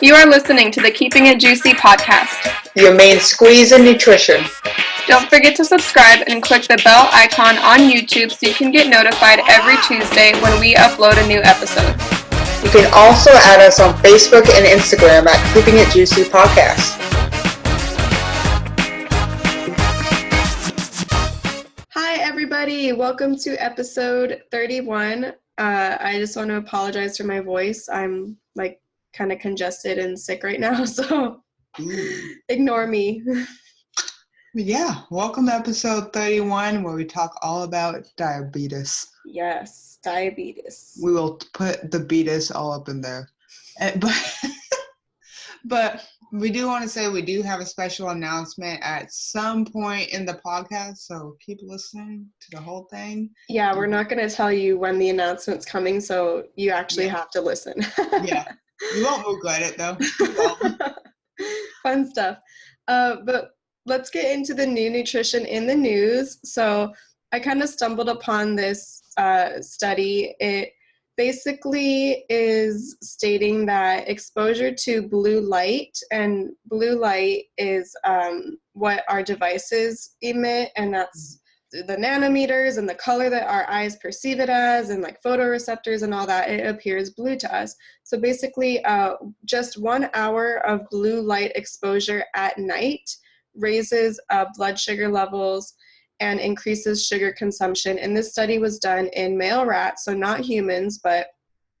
You are listening to the Keeping It Juicy podcast, your main squeeze in nutrition. Don't forget to subscribe and click the bell icon on YouTube so you can get notified every Tuesday when we upload a new episode. You can also add us on Facebook and Instagram at Keeping It Juicy Podcast. Hi, everybody. Welcome to episode 31. I just want to apologize for my voice. I'm kind of congested and sick right now, so ignore me. Yeah, welcome to episode 31 where we talk all about diabetes. Yes, diabetes. We will put the beetus all up in there. But we do want to say we do have a special announcement at some point in the podcast, so keep listening to the whole thing. Yeah, we're not going to tell you when the announcement's coming, so you actually have to listen. Yeah, you won't regret it though. Fun stuff. But let's get into the new nutrition in the news. So I kind of stumbled upon this study. It basically is stating that exposure to blue light, and blue light is what our devices emit, and that's the nanometers and the color that our eyes perceive it as, and like photoreceptors and all that, it appears blue to us. So basically just 1 hour of blue light exposure at night raises blood sugar levels and increases sugar consumption. And this study was done in male rats, so not humans, but,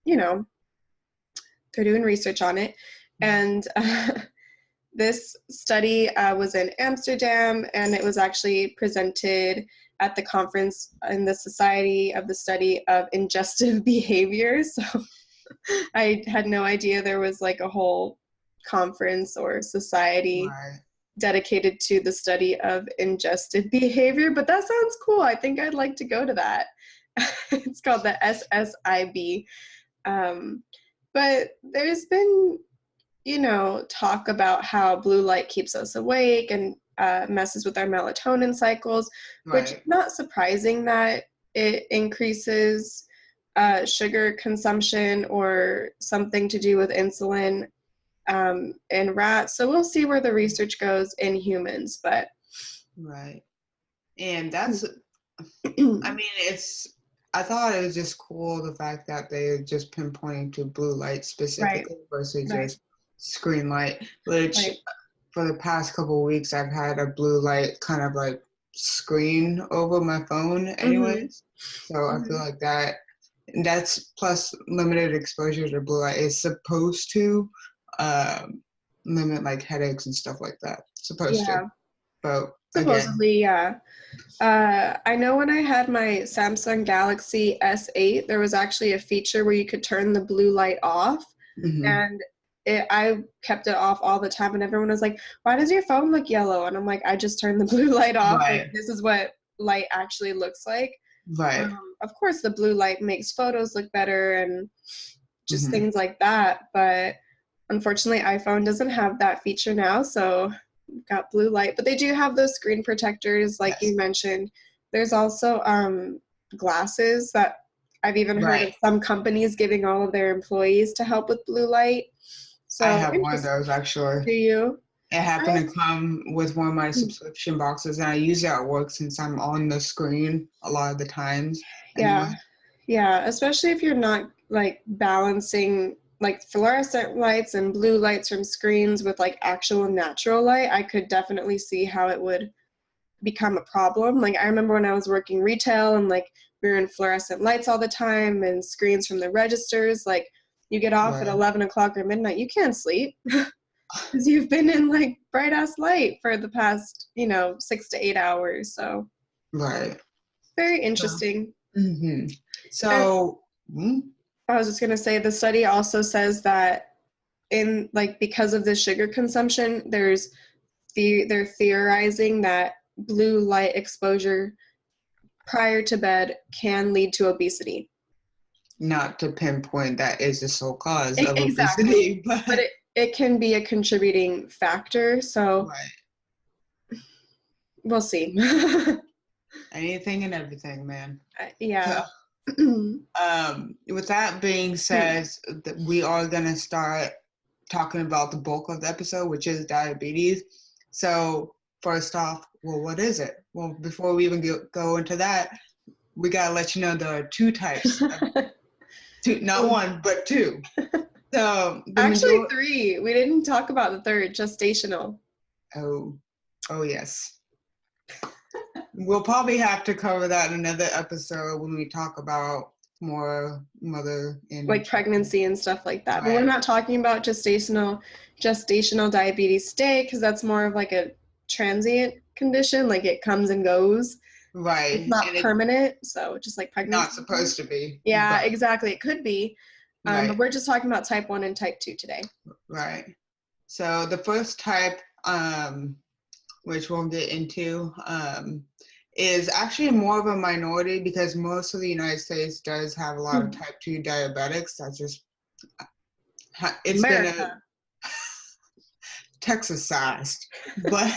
you know, they're doing research on it. And this study was in Amsterdam, and it was actually presented at the conference in the Society of the Study of Ingestive Behavior. So I had no idea there was like a whole conference or society dedicated to the study of ingestive behavior, but that sounds cool. I think I'd like to go to that. It's called the SSIB. But there's been, talk about how blue light keeps us awake and messes with our melatonin cycles, which not surprising that it increases sugar consumption or something to do with insulin in rats. So we'll see where the research goes in humans, but and that's I thought it was just cool the fact that they just pinpointing to blue light specifically versus just screen light, which for the past couple of weeks I've had a blue light kind of like screen over my phone anyways. So I feel like that's plus limited exposure to blue light is supposed to limit like headaches and stuff like that. Supposed to. But supposedly, I know when I had my Samsung Galaxy S8, there was actually a feature where you could turn the blue light off, and I kept it off all the time, and everyone was like, why does your phone look yellow? And I'm like, I just turned the blue light off. Like, this is what light actually looks like. Of course, the blue light makes photos look better and just things like that, but unfortunately, iPhone doesn't have that feature now, so we've got blue light. But they do have those screen protectors, like you mentioned. There's also glasses that I've even heard of some companies giving all of their employees to help with blue light. So I have one of those, actually. Do you? It happened to come with one of my subscription boxes, and I use it at work since I'm on the screen a lot of the times. Yeah, especially if you're not, like, balancing like fluorescent lights and blue lights from screens with like actual natural light. I could definitely see how it would become a problem. Like I remember when I was working retail and like we were in fluorescent lights all the time and screens from the registers, like you get off at 11 o'clock or midnight, you can't sleep because you've been in like bright ass light for the past 6 to 8 hours. So very interesting. So I was just going to say the study also says that because of the sugar consumption, they're theorizing that blue light exposure prior to bed can lead to obesity. Not to pinpoint that is the sole cause of obesity, but it can be a contributing factor. So we'll see. Anything and everything, man. Yeah. With that being said, we are going to start talking about the bulk of the episode, which is diabetes. So first off, well, what is it? Well, before we even go into that, we gotta let you know there are two types. Two, not one, but two. So actually three. We didn't talk about the third, gestational. Oh yes. We'll probably have to cover that in another episode when we talk about more mother and like pregnancy and stuff like that. Right. But we're not talking about gestational diabetes today, because that's more of like a transient condition, like it comes and goes. Right. It's not permanent, so just like pregnancy. Not supposed to be. Yeah, exactly. It could be. Right. But we're just talking about type 1 and type 2 today. Right. So the first type, which we'll get into, is actually more of a minority because most of the United States does have a lot of type 2 diabetics. That's just, it's America. been Texas-sized. But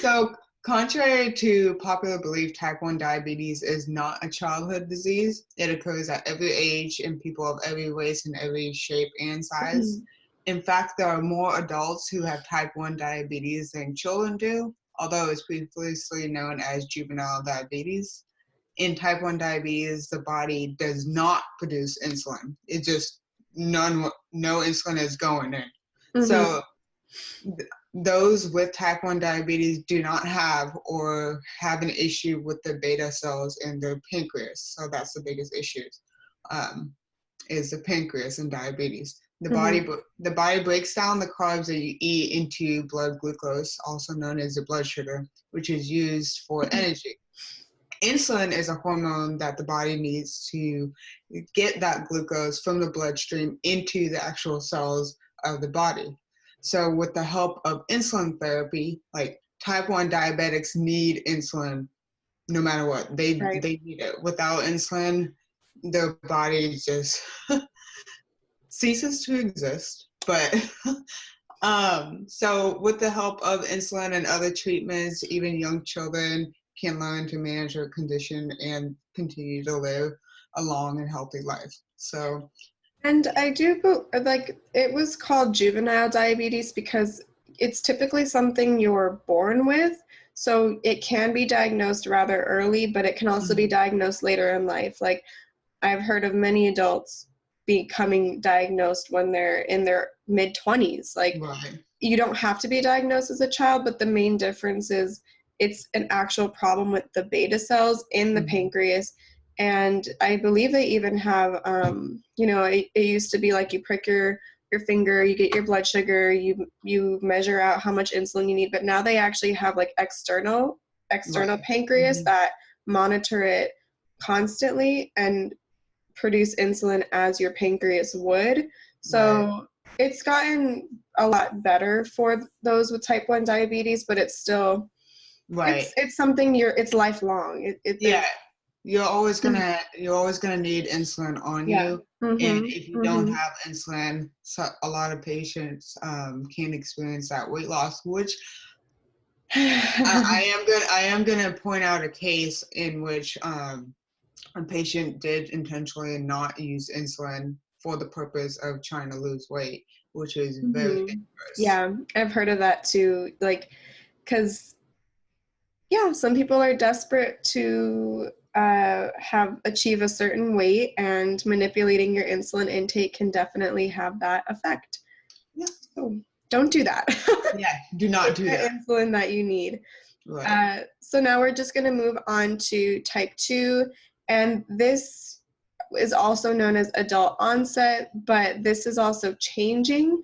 so contrary to popular belief, type 1 diabetes is not a childhood disease. It occurs at every age in people of every race and every shape and size. In fact, there are more adults who have type 1 diabetes than children do, although it's previously known as juvenile diabetes. In type 1 diabetes, the body does not produce insulin. It just, no insulin is going in. So those with type 1 diabetes do not have or have an issue with the beta cells in their pancreas. So that's the biggest issue, is the pancreas and diabetes. The body breaks down the carbs that you eat into blood glucose, also known as the blood sugar, which is used for energy. Insulin is a hormone that the body needs to get that glucose from the bloodstream into the actual cells of the body. So with the help of insulin therapy, like type 1 diabetics need insulin no matter what. They need it. Without insulin, their body just ceases to exist. But so with the help of insulin and other treatments, even young children can learn to manage their condition and continue to live a long and healthy life. So, and I do like it was called juvenile diabetes because it's typically something you're born with. So it can be diagnosed rather early, but it can also be diagnosed later in life. Like I've heard of many adults becoming diagnosed when they're in their mid-20s. Like you don't have to be diagnosed as a child, but the main difference is it's an actual problem with the beta cells in the pancreas. And I believe they even have, it used to be like you prick your finger, you get your blood sugar, you measure out how much insulin you need. But now they actually have like external pancreas that monitor it constantly and produce insulin as your pancreas would. So it's gotten a lot better for those with type 1 diabetes, but it's still it's something it's lifelong. You're always gonna need insulin on you, and if you don't have insulin, so a lot of patients can experience that weight loss. Which I am gonna point out a case in which a patient did intentionally not use insulin for the purpose of trying to lose weight, which is very dangerous. Yeah, I've heard of that too. Like, because some people are desperate to achieve a certain weight, and manipulating your insulin intake can definitely have that effect. Yeah. So don't do that. Do not do that. Insulin that you need. Right. So now we're just going to move on to type 2, and this is also known as adult onset, but this is also changing.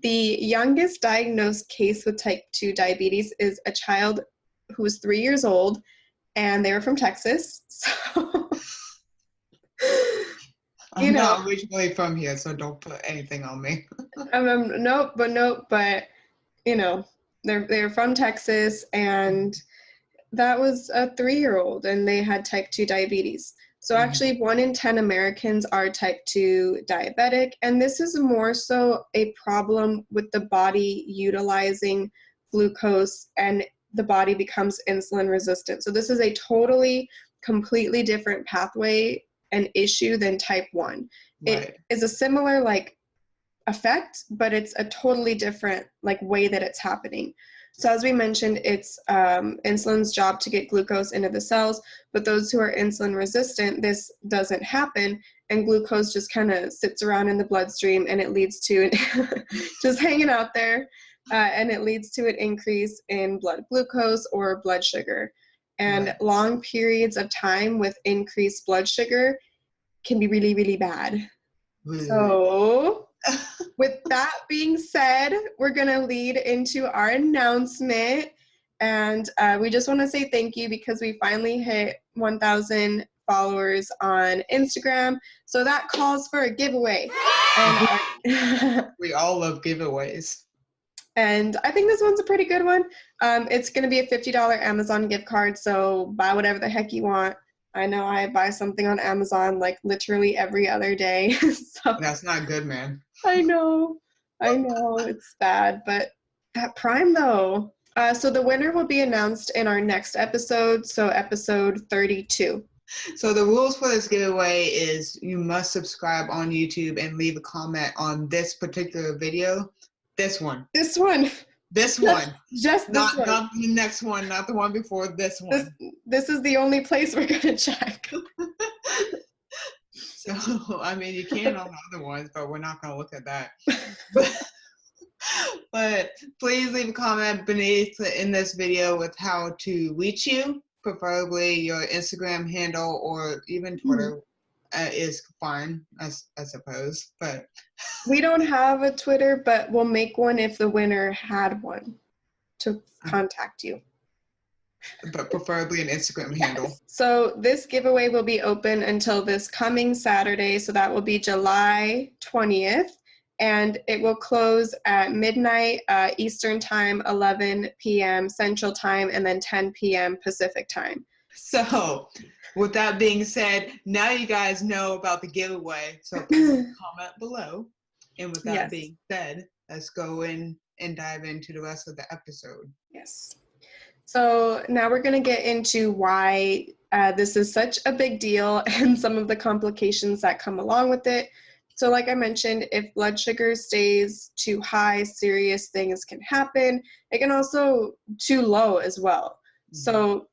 The youngest diagnosed case with type 2 diabetes is a child who was 3 years old, and they were from Texas. So, I'm not originally from here, so don't put anything on me. Nope, but they're from Texas, and that was a 3-year-old, and they had type 2 diabetes. So actually 1 in 10 Americans are type 2 diabetic, and this is more so a problem with the body utilizing glucose, and the body becomes insulin resistant. So this is a completely different pathway and issue than type 1. It is a similar effect, but it's a totally different like way that it's happening. So as we mentioned, it's insulin's job to get glucose into the cells, but those who are insulin resistant, this doesn't happen, and glucose just kind of sits around in the bloodstream, and it leads to just hanging out there, and it leads to an increase in blood glucose or blood sugar. And Right. long periods of time with increased blood sugar can be really, really bad. Really. So with that being said, we're going to lead into our announcement. And we just want to say thank you because we finally hit 1,000 followers on Instagram. So that calls for a giveaway. And we all love giveaways. And I think this one's a pretty good one. It's going to be a $50 Amazon gift card. So buy whatever the heck you want. I know I buy something on Amazon like literally every other day. So that's not good, man. I know, it's bad, but that Prime though. So the winner will be announced in our next episode, so episode 32. So the rules for this giveaway is you must subscribe on YouTube and leave a comment on this particular video. This one. This one. Just this one. Not the next one, not the one before this one. This is the only place we're going to check. So, I mean, you can on the other ones, but we're not going to look at that. But please leave a comment beneath in this video with how to reach you, preferably your Instagram handle or even Twitter. Is fine, I suppose, but we don't have a Twitter, but we'll make one if the winner had one to contact you. But preferably an Instagram handle. So this giveaway will be open until this coming Saturday, so that will be July 20th, and it will close at midnight Eastern Time, 11 p.m. Central Time, and then 10 p.m. Pacific Time. So with that being said, now you guys know about the giveaway. So please comment below. And with that being said, let's go in and dive into the rest of the episode. Yes. So now we're going to get into why this is such a big deal and some of the complications that come along with it. So like I mentioned, if blood sugar stays too high, serious things can happen. It can also too low as well. Mm-hmm. So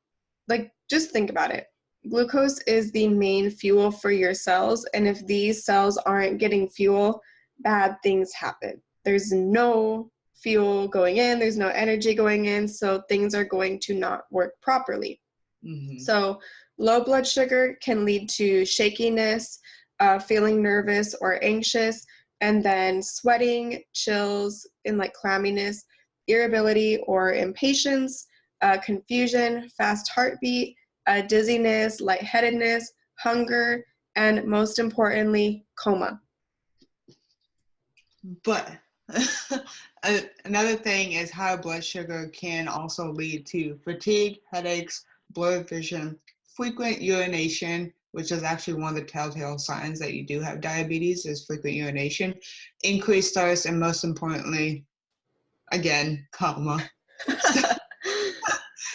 like, just think about it. Glucose is the main fuel for your cells, and if these cells aren't getting fuel, bad things happen. There's no fuel going in, there's no energy going in, so things are going to not work properly. Mm-hmm. So low blood sugar can lead to shakiness, feeling nervous or anxious, and then sweating, chills, and like clamminess, irritability or impatience, confusion, fast heartbeat, dizziness, lightheadedness, hunger, and most importantly, coma. But another thing is high blood sugar can also lead to fatigue, headaches, blurred vision, frequent urination, which is actually one of the telltale signs that you do have diabetes, is frequent urination, increased thirst, and most importantly, again, coma.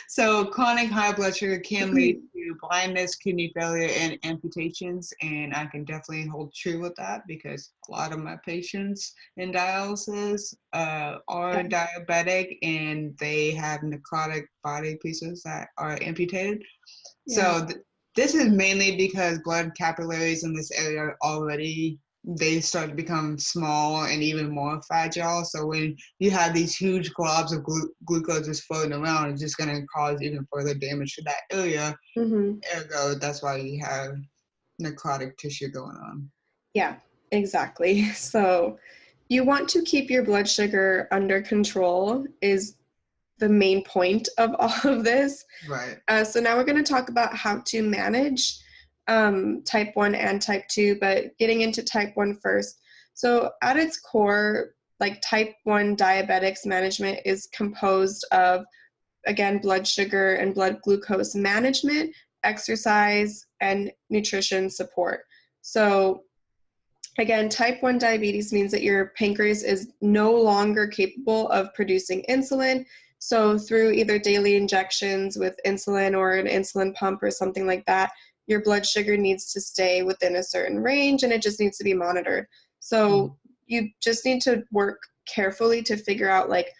So chronic high blood sugar can lead to blindness, kidney failure, and amputations, and I can definitely hold true with that because a lot of my patients in dialysis are diabetic and they have necrotic body pieces that are amputated. Yeah. So this is mainly because blood capillaries in this area already they start to become small and even more fragile. So when you have these huge globs of glucose just floating around, it's just going to cause even further damage to that area. Mm-hmm. Ergo, that's why you have necrotic tissue going on. Yeah, exactly. So you want to keep your blood sugar under control is the main point of all of this. Right. So now we're going to talk about how to manage type 1 and type 2, but getting into type 1 first. So at its core, like type 1 diabetics management is composed of, again, blood sugar and blood glucose management, exercise, and nutrition support. So again, type 1 diabetes means that your pancreas is no longer capable of producing insulin. So through either daily injections with insulin or an insulin pump or something like that, your blood sugar needs to stay within a certain range and it just needs to be monitored. So you just need to work carefully to figure out like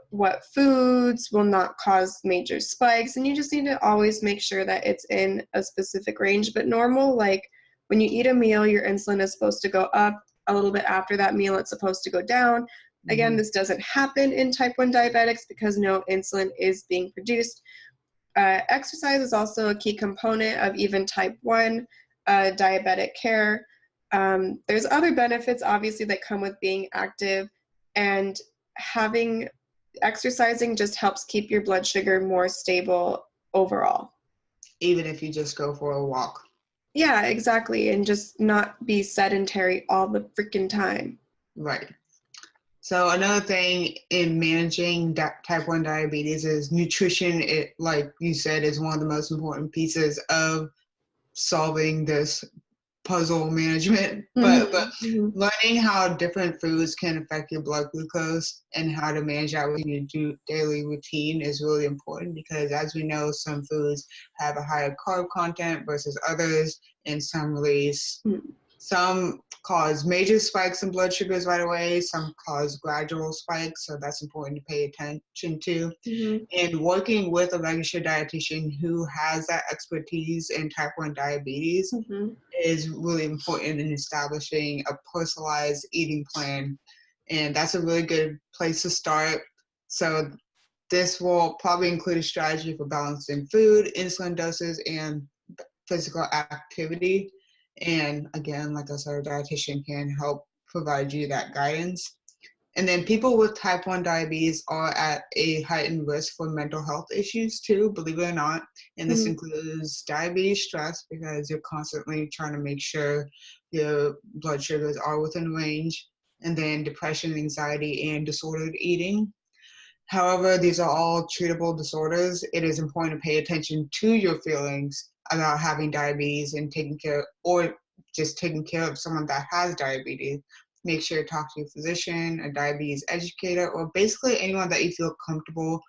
what foods will not cause major spikes, and you just need to always make sure that it's in a specific range. But normal, like when you eat a meal, your insulin is supposed to go up. A little bit after that meal, it's supposed to go down. Again, this doesn't happen in type 1 diabetics because no insulin is being produced. Exercise is also a key component of even type 1 diabetic care. There's other benefits, obviously, that come with being active, and exercising just helps keep your blood sugar more stable overall. Even if you just go for a walk. Yeah, exactly. And just not be sedentary all the freaking time. Right. So another thing in managing type 1 diabetes is nutrition. It, like you said, is one of the most important pieces of solving this puzzle management. But learning how different foods can affect your blood glucose and how to manage that within your daily routine is really important, because as we know, some foods have a higher carb content versus others, and some cause major spikes in blood sugars right away, some cause gradual spikes, so that's important to pay attention to. And working with a registered dietitian who has that expertise in type 1 diabetes is really important in establishing a personalized eating plan. And that's a really good place to start. So this will probably include a strategy for balancing food, insulin doses, and physical activity. And again, like I said, a dietitian can help provide you that guidance. And then people with type 1 diabetes are at a heightened risk for mental health issues too, believe it or not. And this includes diabetes stress, because you're constantly trying to make sure your blood sugars are within range. And then depression, anxiety, and disordered eating. However, these are all treatable disorders. It is important to pay attention to your feelings about having diabetes and taking care of someone that has diabetes. Make sure to talk to your physician, a diabetes educator, or basically anyone that you feel comfortable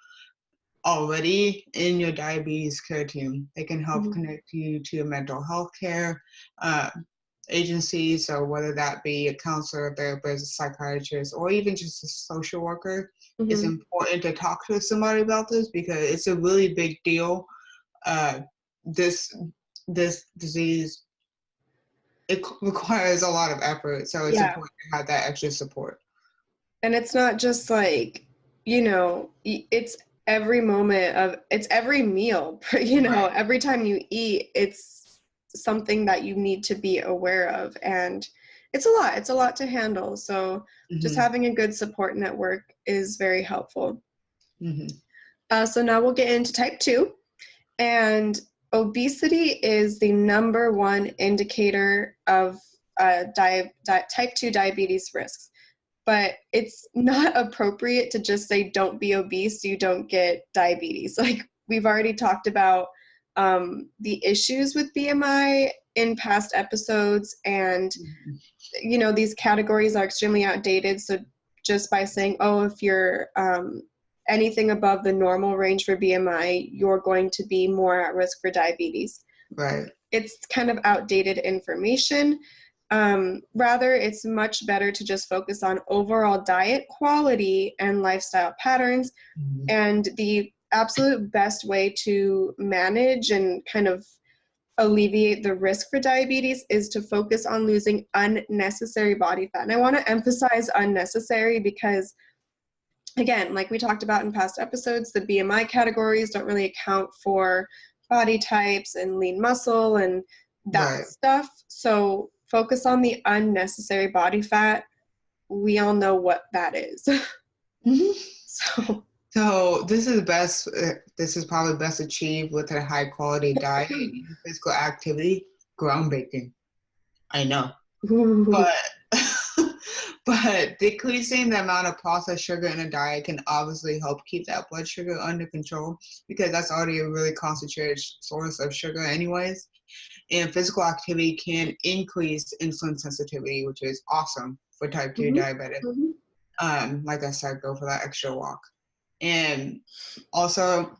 already in your diabetes care team. They can help connect you to a mental health care agency. So whether that be a counselor, a therapist, a psychiatrist, or even just a social worker, it's important to talk to somebody about this, because it's a really big deal. This disease, it requires a lot of effort, so it's important to have that extra support. And it's not just like, it's every moment it's every meal, every time you eat, it's something that you need to be aware of, and it's a lot to handle. So just having a good support network is very helpful. So now we'll get into type 2, and obesity is the number one indicator of type 2 diabetes risks. But it's not appropriate to just say don't be obese so you don't get diabetes. Like we've already talked about the issues with BMI in past episodes, and these categories are extremely outdated. So just by saying, oh, if you're anything above the normal range for BMI, you're going to be more at risk for diabetes. Right. It's kind of outdated information. Rather, it's much better to just focus on overall diet quality and lifestyle patterns. And the absolute best way to manage and kind of alleviate the risk for diabetes is to focus on losing unnecessary body fat. And I want to emphasize unnecessary because, again, like we talked about in past episodes, the BMI categories don't really account for body types and lean muscle and that stuff. So focus on the unnecessary body fat. We all know what that is. So this is probably best achieved with a high quality diet and physical activity. Groundbreaking, I know. But decreasing the amount of processed sugar in a diet can obviously help keep that blood sugar under control, because that's already a really concentrated source of sugar anyways. And physical activity can increase insulin sensitivity, which is awesome for type 2 diabetic. Like I said, go for that extra walk. And also,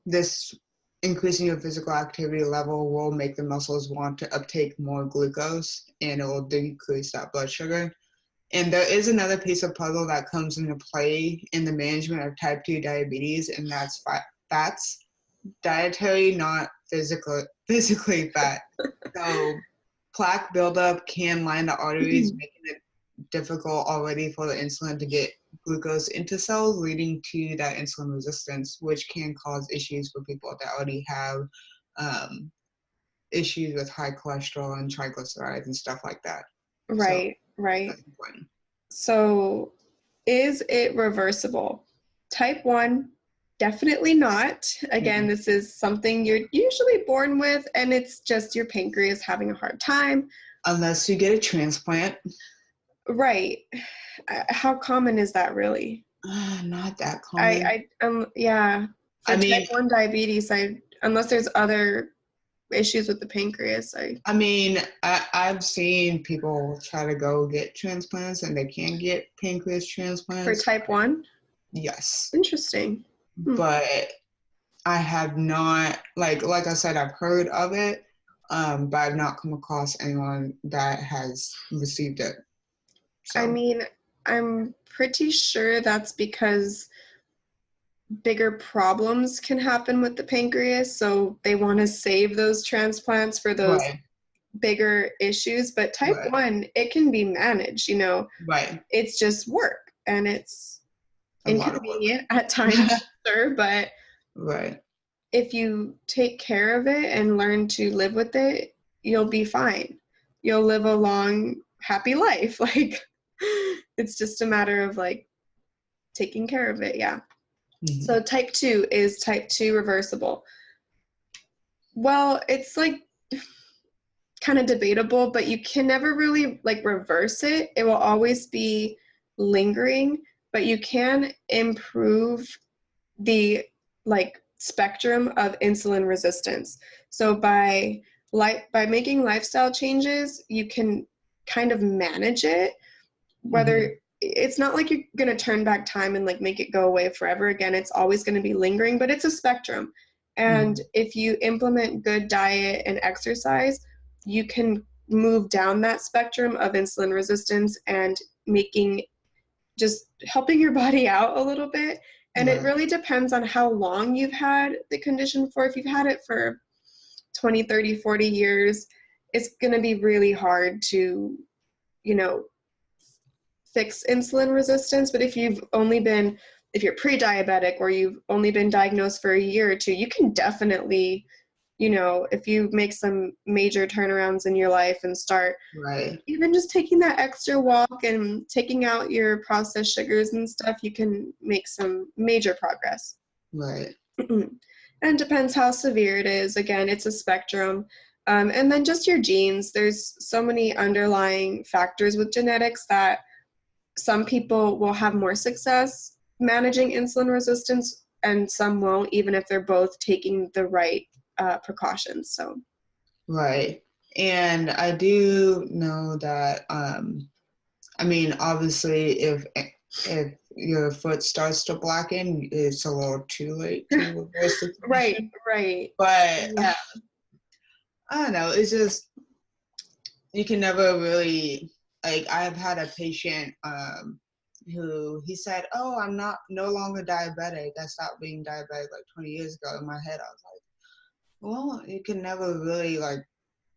this increasing your physical activity level will make the muscles want to uptake more glucose, and it will decrease that blood sugar. And there is another piece of puzzle that comes into play in the management of type 2 diabetes, and that's fats. Dietary, not physically fat. So plaque buildup can line the arteries, making it difficult already for the insulin to get glucose into cells, leading to that insulin resistance, which can cause issues for people that already have issues with high cholesterol and triglycerides and stuff like that. Right, so, right. That's important. So is it reversible? Type 1, definitely not. Again, this is something you're usually born with, and it's just your pancreas having a hard time. Unless you get a transplant. Right. How common is that really? Not that common. Yeah. For I mean, type 1 diabetes, unless there's other issues with the pancreas, I've seen people try to go get transplants and they can't get pancreas transplants. For type 1? Yes. Interesting. But I have not, like I said, I've heard of it, but I've not come across anyone that has received it. So. I'm pretty sure that's because bigger problems can happen with the pancreas, so they want to save those transplants for those bigger issues. But type 1, it can be managed, It's just work, and it's inconvenient at times, sure, but if you take care of it and learn to live with it, you'll be fine. You'll live a long, happy life. It's just a matter of taking care of it. Yeah. So type 2, is type 2 reversible? Well, it's kind of debatable, but you can never really reverse it. It will always be lingering, but you can improve the spectrum of insulin resistance. So by making lifestyle changes, you can kind of manage it, whether it's not like you're going to turn back time and make it go away forever. Again, it's always going to be lingering, but it's a spectrum. And if you implement good diet and exercise, you can move down that spectrum of insulin resistance and just helping your body out a little bit. And it really depends on how long you've had the condition for. If you've had it for 20, 30, 40 years, it's going to be really hard to, fix insulin resistance. But if you're pre-diabetic or you've only been diagnosed for a year or two, you can definitely, if you make some major turnarounds in your life and start even just taking that extra walk and taking out your processed sugars and stuff, you can make some major progress. Right. And it depends how severe it is. Again, it's a spectrum. And then just your genes. There's so many underlying factors with genetics that some people will have more success managing insulin resistance and some won't, even if they're both taking the right precautions. So. Right. And I do know that, obviously if your foot starts to blacken, it's a little too late to reverse the condition. Right. But yeah. I don't know. It's just, you can never really, I've had a patient who he said, "Oh, I'm no longer diabetic. I stopped being diabetic 20 years ago." In my head, I was like, well, you can never really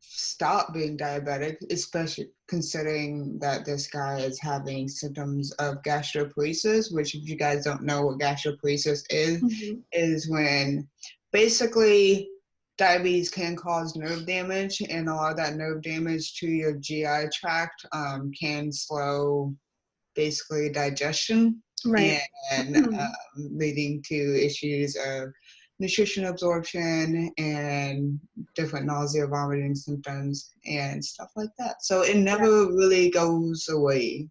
stop being diabetic, especially considering that this guy is having symptoms of gastroparesis, which, if you guys don't know what gastroparesis is when basically diabetes can cause nerve damage, and a lot of that nerve damage to your GI tract can slow basically digestion, and leading to issues of nutrition absorption and different nausea, vomiting symptoms and stuff like that. So it never really goes away.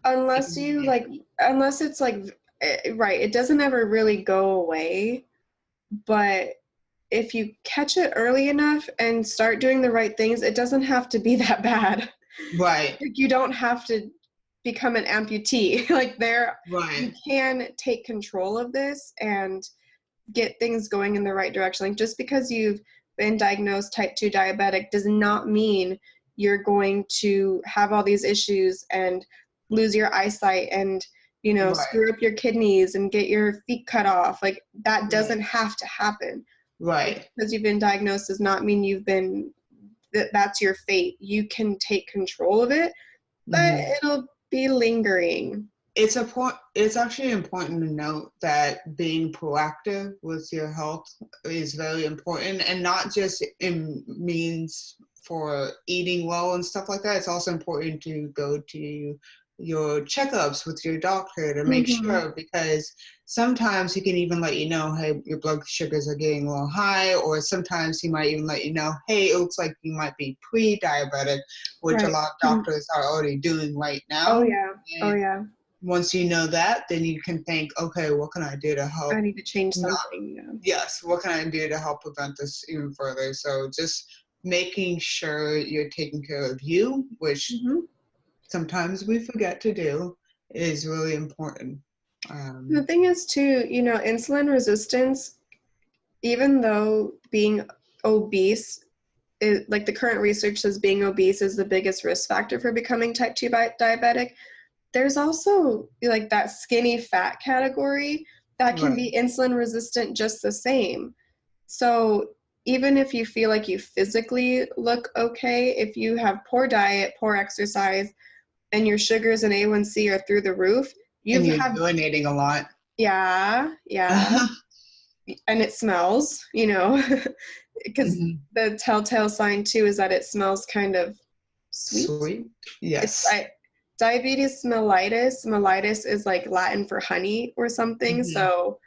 Unless it's right, it doesn't ever really go away. But if you catch it early enough and start doing the right things, it doesn't have to be that bad. Right. You don't have to become an amputee. You can take control of this and get things going in the right direction. Just because you've been diagnosed type 2 diabetic does not mean you're going to have all these issues and lose your eyesight and, Right. screw up your kidneys and get your feet cut off. Like, that doesn't have to happen. Right. Because you've been diagnosed does not mean that's your fate. You can take control of it, but it'll be lingering. It's actually important to note that being proactive with your health is very important, and not just in means for eating well and stuff like that. It's also important to go to your checkups with your doctor to make sure, because sometimes he can even let you know, hey, your blood sugars are getting a little high, or sometimes he might even let you know, hey, it looks like you might be pre-diabetic, which a lot of doctors are already doing right now. Oh yeah. And once you know that, then you can think, okay, what can I do to help? I need to change something. Yes, what can I do to help prevent this even further? So just making sure you're taking care of you, which sometimes we forget to do, is really important. The thing is too, insulin resistance, even though being obese, like the current research says being obese is the biggest risk factor for becoming type 2 diabetic, there's also like that skinny fat category that can be insulin resistant just the same. So even if you feel like you physically look okay, if you have poor diet, poor exercise, and your sugars and A1C are through the roof, you're urinating a lot. Yeah. And it smells, because the telltale sign too is that it smells kind of sweet. Yes. Diabetes mellitus is like Latin for honey or something. So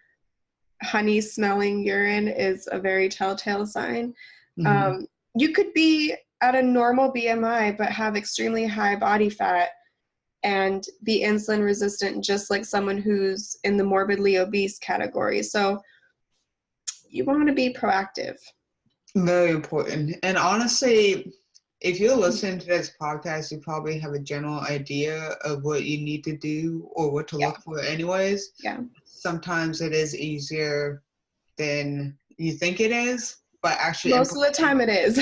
honey smelling urine is a very telltale sign. You could be at a normal BMI but have extremely high body fat and be insulin resistant, just like someone who's in the morbidly obese category. So you want to be proactive. Very important. And honestly, if you're listening to this podcast, you probably have a general idea of what you need to do or what to look for anyways. Yeah. Sometimes it is easier than you think it is, but actually most of the time it is.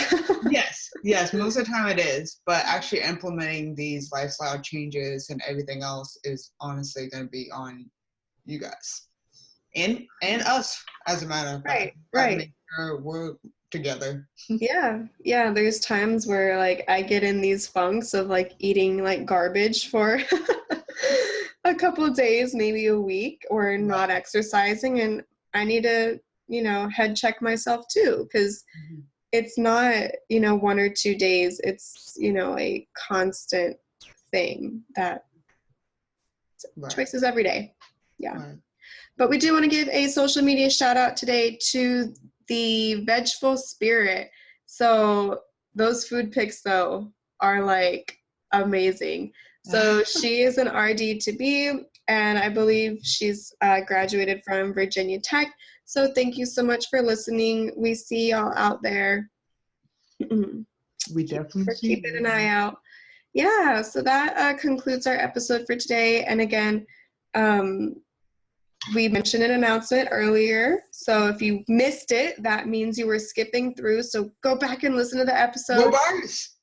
Yes, most of the time it is, but actually implementing these lifestyle changes and everything else is honestly going to be on you guys and us, as a matter of fact. Right. Make sure we're together. Yeah. There's times where like I get in these funks of like eating like garbage for a couple of days, maybe a week, or not exercising, and I need to, head check myself too, because it's not, 1 or 2 days. It's, a constant thing that choices every day. Yeah. Right. But we do want to give a social media shout out today to the Vegeful Spirit. So those food pics though are like amazing. So she is an RD to be, and I believe she's graduated from Virginia Tech. So thank you so much for listening. We see y'all out there. We definitely see keeping an eye out. Yeah, so that concludes our episode for today. And again, we mentioned an announcement earlier. So if you missed it, that means you were skipping through. So go back and listen to the episode. What bars?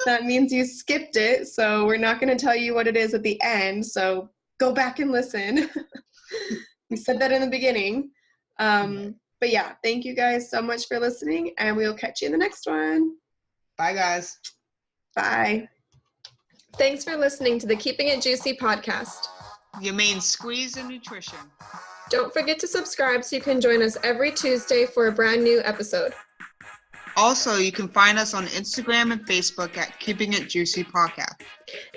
That means you skipped it. So we're not going to tell you what it is at the end. So go back and listen. We said that in the beginning. But yeah, thank you guys so much for listening, and we'll catch you in the next one. Bye, guys. Bye. Thanks for listening to the Keeping It Juicy podcast. Your main squeeze in nutrition. Don't forget to subscribe so you can join us every Tuesday for a brand new episode. Also, you can find us on Instagram and Facebook at Keeping It Juicy Podcast.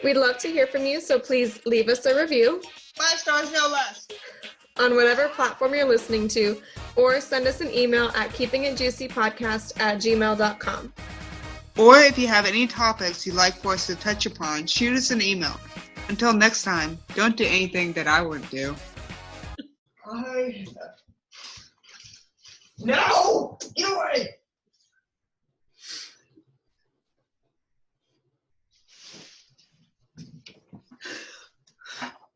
We'd love to hear from you, so please leave us a review. 5 stars, no less. On whatever platform you're listening to, or send us an email at keepingitjuicypodcast@gmail.com. Or if you have any topics you'd like for us to touch upon, shoot us an email. Until next time, don't do anything that I wouldn't do. No! Get away!